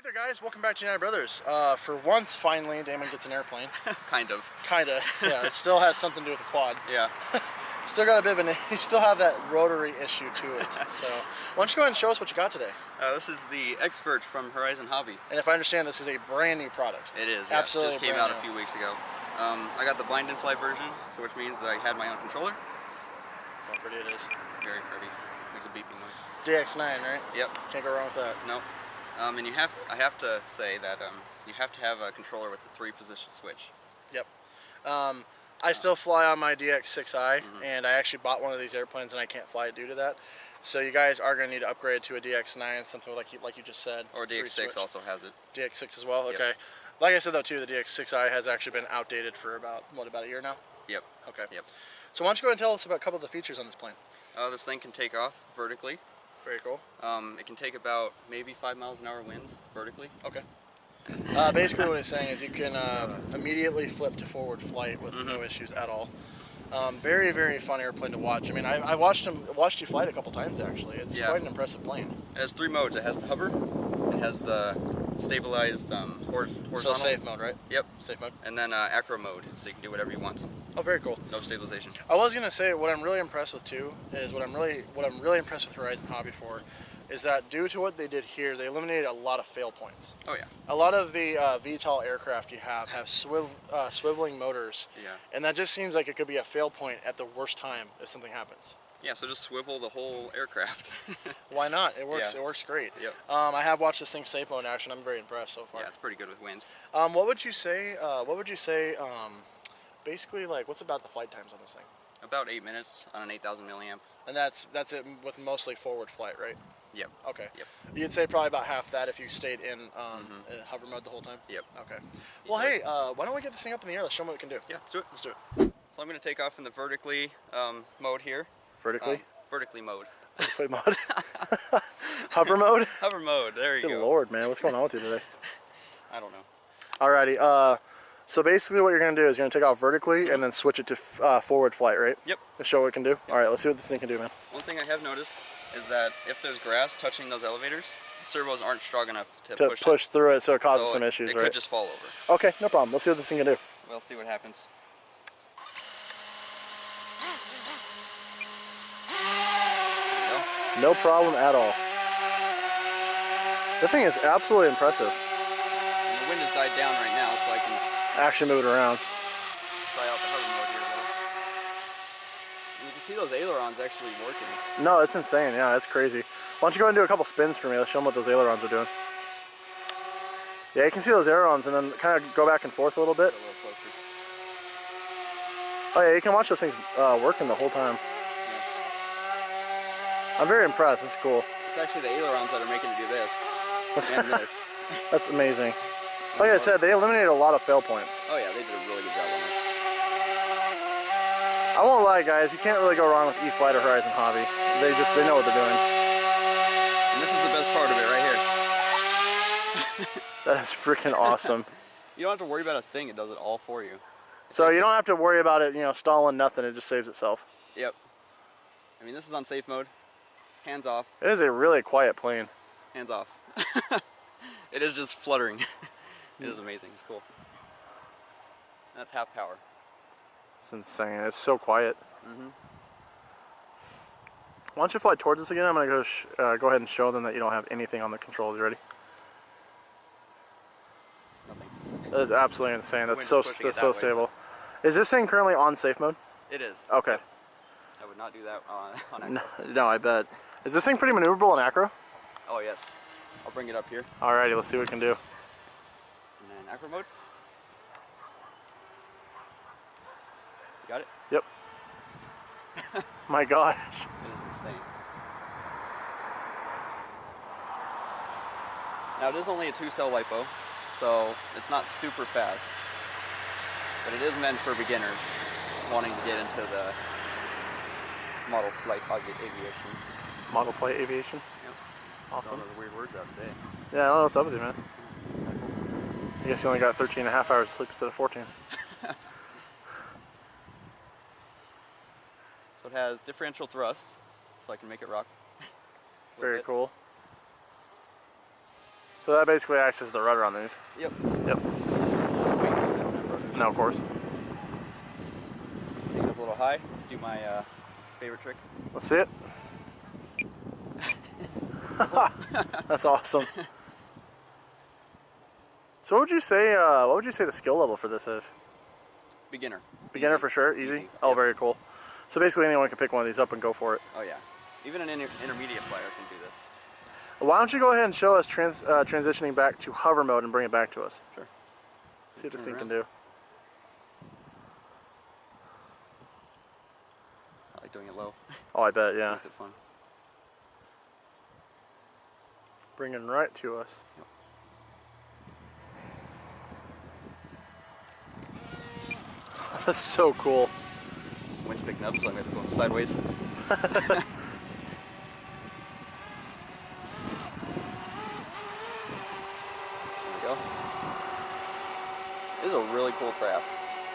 there guys, welcome back to United Brothers. For once, finally, Damon gets an airplane. Kind of. Kinda, yeah, it still has something to do with the quad. Yeah. Still got a bit of an, you still have that rotary issue to it. So, why don't you go ahead and show us what you got today? This is the X-Vert from Horizon Hobby. And if I understand, this is a brand new product. It is, yeah. Absolutely. Just came out a few weeks ago. I got the blind in flight version, so which means that I had my own controller. That's how pretty it is. Very pretty. Makes a beeping noise. DX9, right? Yep. Can't go wrong with that. Nope. And I have to say that you have to have a controller with a 3-position switch. Yep. I still fly on my DX6i, and I actually bought one of these airplanes, and I can't fly it due to that. So you guys are going to need to upgrade to a DX9, something like you just said. Or DX6 also has it. DX6 as well? Yep. Okay. Like I said, though, too, the DX6i has actually been outdated for about a year now? Yep. Okay. Yep. So why don't you go ahead and tell us about a couple of the features on this plane? This thing can take off vertically. Very cool. It can take about maybe 5 miles an hour winds vertically. Okay. Basically what it's saying is you can immediately flip to forward flight with no issues at all. Very, very fun airplane to watch. I mean, I watched you fly it a couple times actually. It's quite an impressive plane. It has 3 modes. It has the hover, it has the stabilized horizontal. So safe mode, right? Yep. Safe mode. And then acro mode, so you can do whatever you want. Oh, very cool. No stabilization. I was gonna say what I'm really impressed with too is what I'm really impressed with Horizon Hobby for is that due to what they did here, they eliminated a lot of fail points. Oh yeah. A lot of the VTOL aircraft you have swiveling motors. Yeah. And that just seems like it could be a fail point at the worst time if something happens. Yeah, so just swivel the whole aircraft. Why not? It works. Yeah. It works great. Yep. I have watched this thing safe mode in action. I'm very impressed so far. Yeah, it's pretty good with wind. What would you say? Basically, like, what's about the flight times on this thing? About 8 minutes on an 8,000 milliamp. And that's it with mostly forward flight, right? Yep. Okay. Yep. You'd say probably about half that if you stayed in hover mode the whole time? Yep. Okay. Well, hey, why don't we get this thing up in the air? Let's show them what we can do. Yeah, let's do it. Let's do it. So I'm going to take off in the vertically mode here. Vertically? Vertically mode. Vertically mode? Hover mode? Hover mode, there you go. Good Lord, man. What's going on with you today? I don't know. Alrighty. So basically what you're going to do is you're going to take off vertically and then switch it to forward flight, right? Yep. To show what it can do? Yep. Alright, let's see what this thing can do, man. One thing I have noticed is that if there's grass touching those elevators, the servos aren't strong enough to push through it, so it causes some issues, it right? could just fall over. Okay, no problem. Let's see what this thing can do. We'll see what happens. No problem at all. That thing is absolutely impressive. And the wind has died down right now, so I can actually move it around. Try out the hover mode here. And you can see those ailerons actually working. No, it's insane. Yeah, it's crazy. Why don't you go ahead and do a couple spins for me? Let's show them what those ailerons are doing. Yeah, you can see those ailerons and then kind of go back and forth a little bit. A little closer. Oh yeah, you can watch those things working the whole time. I'm very impressed. It's cool. It's actually the ailerons that are making it do this. And this. That's amazing. Like I said, they eliminated a lot of fail points. Oh yeah, they did a really good job on this. I won't lie, guys. You can't really go wrong with E-Flight or Horizon Hobby. They know what they're doing. And this is the best part of it right here. That is freaking awesome. You don't have to worry about a thing. It does it all for you. So you don't have to worry about it, stalling nothing. It just saves itself. Yep. I mean, this is on safe mode. Hands off. It is a really quiet plane. Hands off. It is just fluttering. It is amazing. It's cool. That's half power. It's insane. It's so quiet. Why don't you fly towards us again? I'm going to go ahead and show them that you don't have anything on the controls. You ready? Nothing. That is absolutely insane. That's so stable. Way. Is this thing currently on safe mode? It is. Okay. I would not do that on acro. No, I bet. Is this thing pretty maneuverable in acro? Oh yes. I'll bring it up here. Alrighty, let's see what we can do. And then acro mode. You got it? Yep. My gosh. It is insane. Now it is only a 2-cell LiPo, so it's not super fast. But it is meant for beginners wanting to get into the model flight aviation. Model flight aviation? Yep. Awesome. Those are the weird words out today. Yeah, I don't know what's up with you, man. I guess you only got 13 and a half hours of sleep instead of 14. So it has differential thrust, so I can make it rock. Very cool. So that basically acts as the rudder on these. Yep. Yep. Wings, they don't have rudders. No, of course. Take it up a little high. Do my favorite trick. Let's see it. That's awesome. So what would you say? What would you say the skill level for this is? Beginner. Beginner Easy. for sure. Easy. Easy. Oh, Yep. very cool. So basically, anyone can pick one of these up and go for it. Oh yeah. Even an intermediate player can do this. Why don't you go ahead and show us transitioning back to hover mode and bring it back to us? Sure. See what this Turn thing can around. do. I like doing it low. Oh, I bet. Yeah. Makes it fun. Bringing right to us. Yep. That's so cool. Wind's picking up, so I'm going to go sideways. There we go. This is a really cool craft.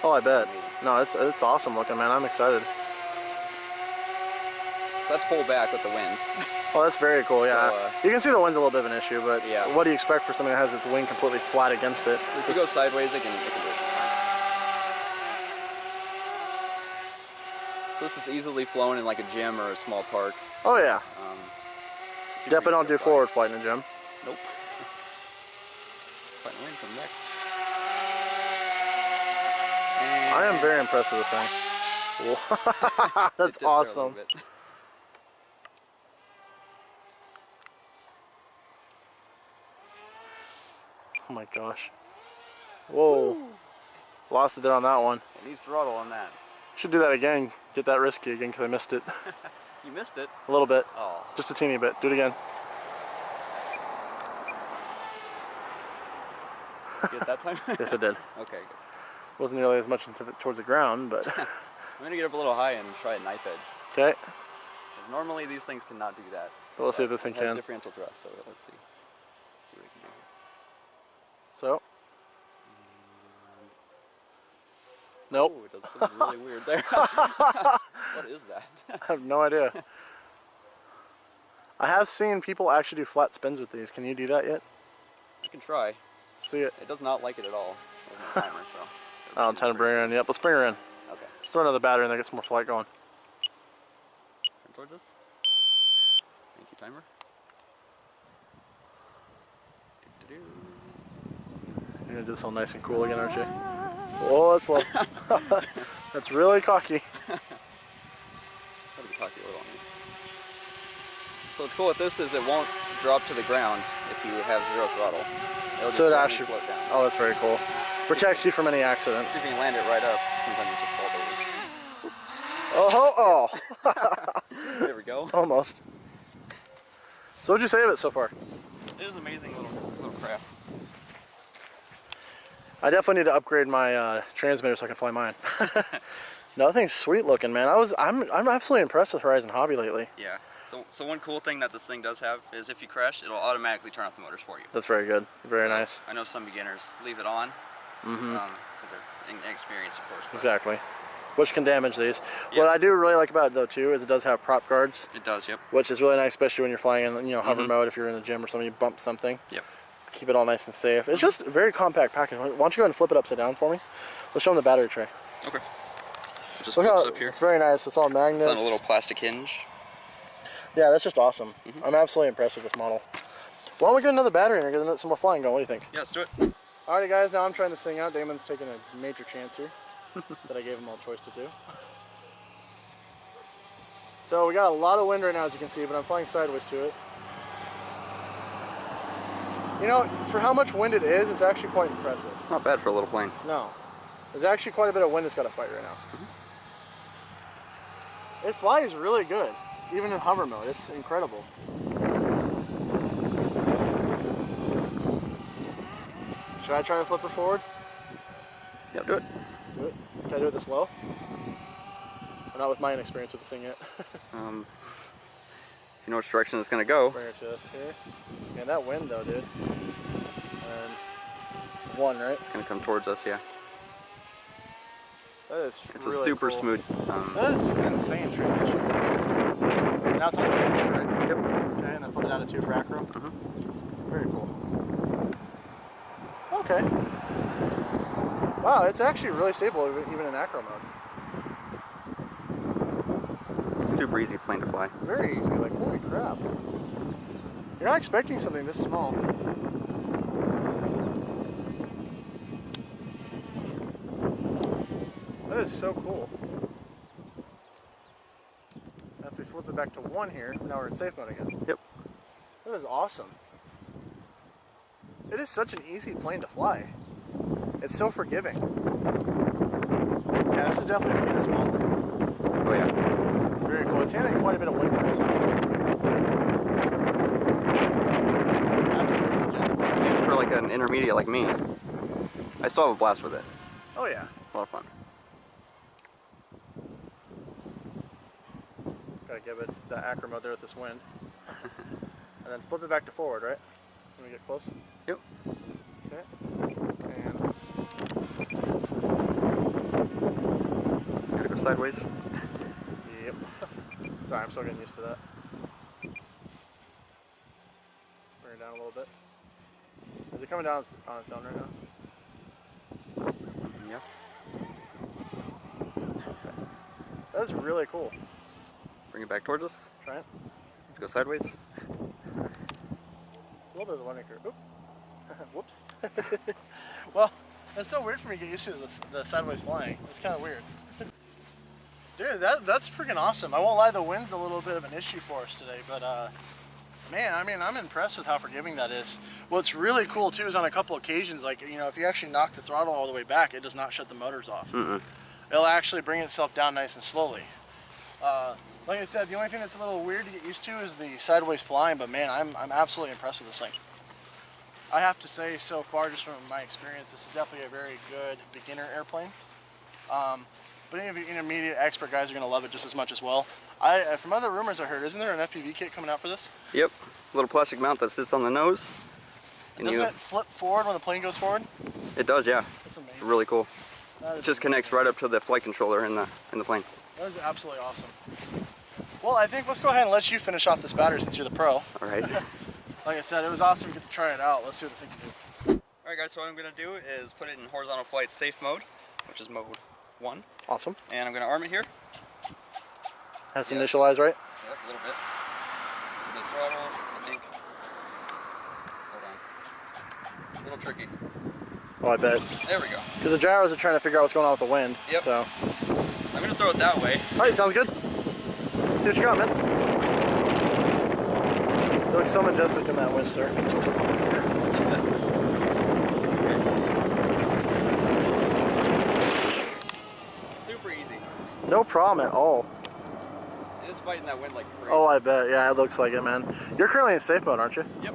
Oh, I bet. No, it's awesome looking, man. I'm excited. Let's pull back with the wind. Oh, that's very cool. Yeah. So, You can see the wind's a little bit of an issue, but yeah. what do you expect for something that has its wing completely flat against it? If you go sideways, it can do it. So this is easily flown in like a gym or a small park. Oh yeah. Super Definitely don't easy do to fly. forward flight in a gym. Nope. Fighting wind, come back. I am very impressed with the thing. That's It dipped there a little awesome. bit. Oh my gosh. Whoa. Woo. Lost it there on that one. It needs throttle on that. Should do that again. Get that risky again because I missed it. You missed it. A little bit. Oh. Just a teeny bit. Do it again. You get it that time? Yes, I did. Okay, good. Wasn't nearly as much towards the ground, but I'm going to get up a little high and try a knife edge. okay. Normally these things cannot do that. But we'll see if this thing It has can. differential thrust, so let's see. See what it can do here. So. Nope. Oh, it does something really weird there. What is that? I have no idea. I have seen people actually do flat spins with these. Can you do that yet? I can try. See it? It does not like it at all. There's no timer, so. Oh, I'm trying to bring her in. Yep, let's bring her in. Okay. Let's throw another battery in there, get some more flight going. Turn towards us. Thank you, timer. Do-do-do. You're gonna do this all nice and cool again, aren't you? Oh, that's low. That's really cocky. Gotta be cocky a little on these. So what's cool with this is it won't drop to the ground if you have zero throttle. It'll just So it gently actually, float down. oh, that's very cool. Protects you from any accidents. If you can land it right up, sometimes it just falls Oh, oh, over. There we go. almost. So what'd you say of it so far? It is an amazing little craft. I definitely need to upgrade my transmitter so I can fly mine. No, that thing's sweet looking, man. I'm absolutely impressed with Horizon Hobby lately. Yeah. So one cool thing that this thing does have is if you crash, it'll automatically turn off the motors for you. That's very good. Very nice. I know some beginners leave it on because they're inexperienced, of course. But Exactly. Which can damage these. Yeah. What I do really like about it though too is it does have prop guards, It does, yep. which is really nice, especially when you're flying in hover mode. If you're in the gym or something, you bump something. Yep. Keep it all nice and safe. It's just a very compact package. Why don't you go ahead and flip it upside down for me? Let's show them the battery tray. Okay. So just Look flips how up here. it's very nice. It's all magnets. It's on a little plastic hinge. Yeah, that's just awesome. I'm absolutely impressed with this model. Why don't we get another battery in there, get some more flying going? What do you think? Yeah, let's do it. Alrighty guys, now I'm trying this thing out. Damon's taking a major chance here that I gave him all choice to do. So we got a lot of wind right now, as you can see, but I'm flying sideways to it. You know, for how much wind it is, it's actually quite impressive. It's not bad for a little plane. No. There's actually quite a bit of wind it's got to fight right now. It flies really good, even in hover mode. It's incredible. Should I try to flip her forward? Yeah, do it. Do it. Can I do it this low? Or not with my inexperience with this thing yet. You know which direction it's going to go. Bring her to us here. Man, that wind though, dude. And one, right? It's going to come towards us, yeah. That is It's really a super cool. smooth. That is an insane transmission. Now it's on 7, right? Yep. Okay, and then flip it down to 2 for acro. Very cool. okay. Wow, it's actually really stable even in acro mode. It's a super easy plane to fly. Very easy, like holy crap. You're not expecting something this small. That is so cool. Now if we flip it back to 1 here, now we're in safe mode again. Yep. That is awesome. It is such an easy plane to fly. It's so forgiving. Yeah, this is definitely a beginner's model. Oh yeah. It's very cool. It's handling quite a bit of weight for the size. Absolutely gentle. Even for like an intermediate like me, I still have a blast with it. Oh yeah. A lot of fun. Gotta give it the acro mode there with this wind. And then flip it back to forward, right? When we get close. Yep. Okay. And Gotta go sideways. yep. Sorry, I'm still getting used to that. Bring it down a little bit. Is it coming down on its own right now? Yep. That's really cool. Bring it back towards us. Try it. Go sideways. It's a little bit of a learning curve. Oop. Whoops. Well, it's so weird for me to get used to the sideways flying. It's kind of weird. Dude, that's freaking awesome. I won't lie, the wind's a little bit of an issue for us today, but man, I mean, I'm impressed with how forgiving that is. What's really cool too is on a couple occasions, like, you know, if you actually knock the throttle all the way back, it does not shut the motors off. It'll actually bring itself down nice and slowly. Like I said, the only thing that's a little weird to get used to is the sideways flying, but man, I'm absolutely impressed with this thing. I have to say, so far, just from my experience, this is definitely a very good beginner airplane. But any of the intermediate expert guys are going to love it just as much as well. From other rumors I heard, isn't there an FPV kit coming out for this? Yep. Little plastic mount that sits on the nose. And doesn't it flip forward when the plane goes forward? It does, yeah. That's amazing. It's really cool. That It just connects right up to the flight controller in the plane. That is absolutely awesome. Well, I think let's go ahead and let you finish off this battery since you're the pro. All right. Like I said, it was awesome to get to try it out. Let's see what this thing can do. All right, guys. So what I'm going to do is put it in horizontal flight safe mode, which is mode 1. Awesome. And I'm going to arm it here. Has to initialize, right? Yep, a little bit. The throttle, I think. Hold on. A little tricky. Oh, I bet. There we go. Because the gyros are trying to figure out what's going on with the wind. Yep. So. I'm going to throw it that way. All right, sounds good. Let's see what you got, man. You look so majestic in that wind, sir. Super easy. No problem at all. And it's fighting that wind like crazy. Oh, I bet. Yeah, it looks like it, man. You're currently in safe mode, aren't you? Yep.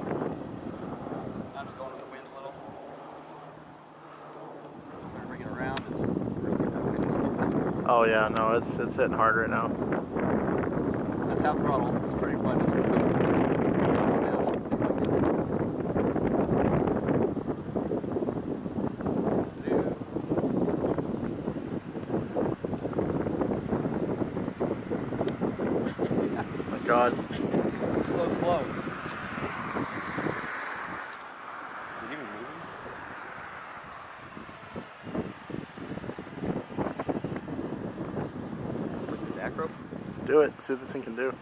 I'm just going with the wind a little. I'm going to bring it around. It's really good that way. Oh yeah, no, it's hitting hard right now. That's half throttle. It's pretty much. Oh my God. It's so slow. Is it even moving? Let's put the back rope. Let's do it. See what this thing can do.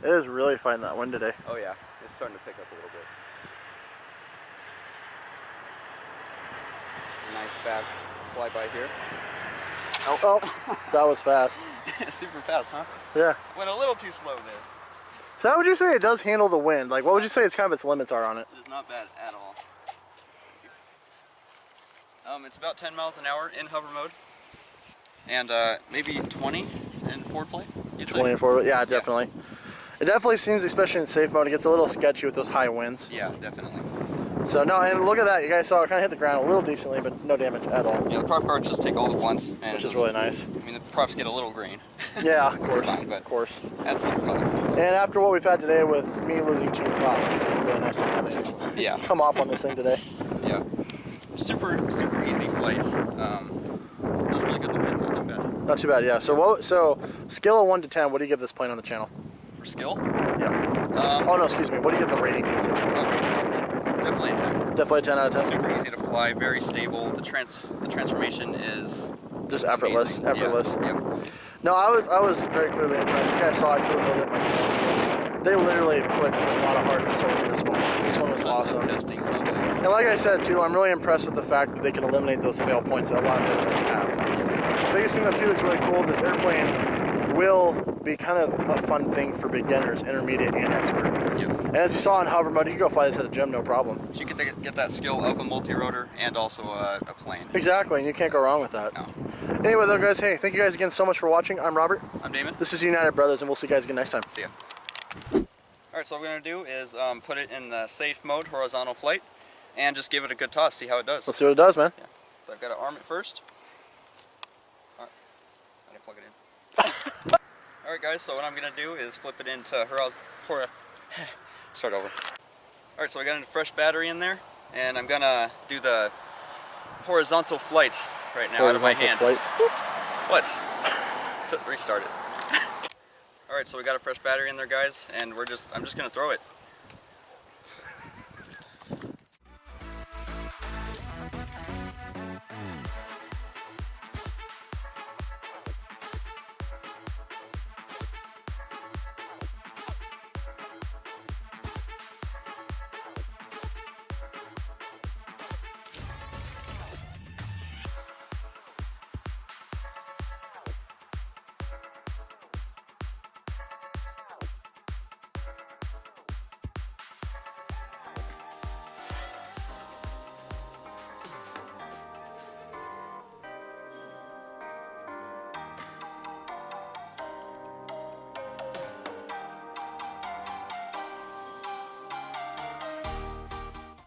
It is really fighting that wind today. Oh yeah, it's starting to pick up a little bit. Nice fast flyby here. Oh, that was fast. Super fast, huh? Yeah. Went a little too slow there. So how would you say it does handle the wind? Like, what would you say its kind of its limits are on it? It is not bad at all. It's about 10 miles an hour in hover mode, and maybe 20 in forward flight. 20 and forward, yeah, definitely. Yeah. It definitely seems, especially in safe mode, it gets a little sketchy with those high winds. Yeah, definitely. So no, and look at that. You guys saw it kind of hit the ground a little decently, but no damage at all. Yeah, the prop guards just take all the blunts, and which is really nice. I mean, the props get a little green. Yeah, of course, fine, but of course. That's not color. And after what we've had today with me losing 2 props, this is really nice to have it come off on this thing today. Yeah. Super easy flight. Does really good in the wind, not too bad. Not too bad, yeah. So scale of 1 to 10, what do you give this plane on the channel? for skill. Yeah. Oh no, excuse me. What do you give the rating for this one? Definitely a 10. Definitely a 10 out of 10. Super easy to fly, very stable. The transformation is Just effortless. amazing. Effortless. Yeah. Yep. No, I was very clearly impressed. Like I saw, I flew a little bit myself. They literally put a lot of heart and soul into this one. This one was Tons awesome. of testing, probably. And like I said too, I'm really impressed with the fact that they can eliminate those fail points that a lot of airplanes have. The biggest thing though too is really cool. This airplane will be kind of a fun thing for beginners, intermediate, and expert. Yep. And as you saw in hover mode, you can go fly this at a gym, no problem. So you get that skill of a multi-rotor and also a plane. Exactly, and you can't go wrong with that. No. Anyway though guys, hey, thank you guys again so much for watching. I'm Robert. I'm Damon. This is United Brothers, and we'll see you guys again next time. See ya. Alright, so what we're going to do is put it in the safe mode, horizontal flight, and just give it a good toss, see how it does. Let's see what it does, man. Yeah. So I've got to arm it first. Alright, I didn't plug it in. Alright guys, so what I'm going to do is flip it into start over. Alright, so I got a fresh battery in there, and I'm going to do the horizontal flight right now out of my hand. What? Restart it. Alright, so we got a fresh battery in there, guys, and I'm just going to throw it.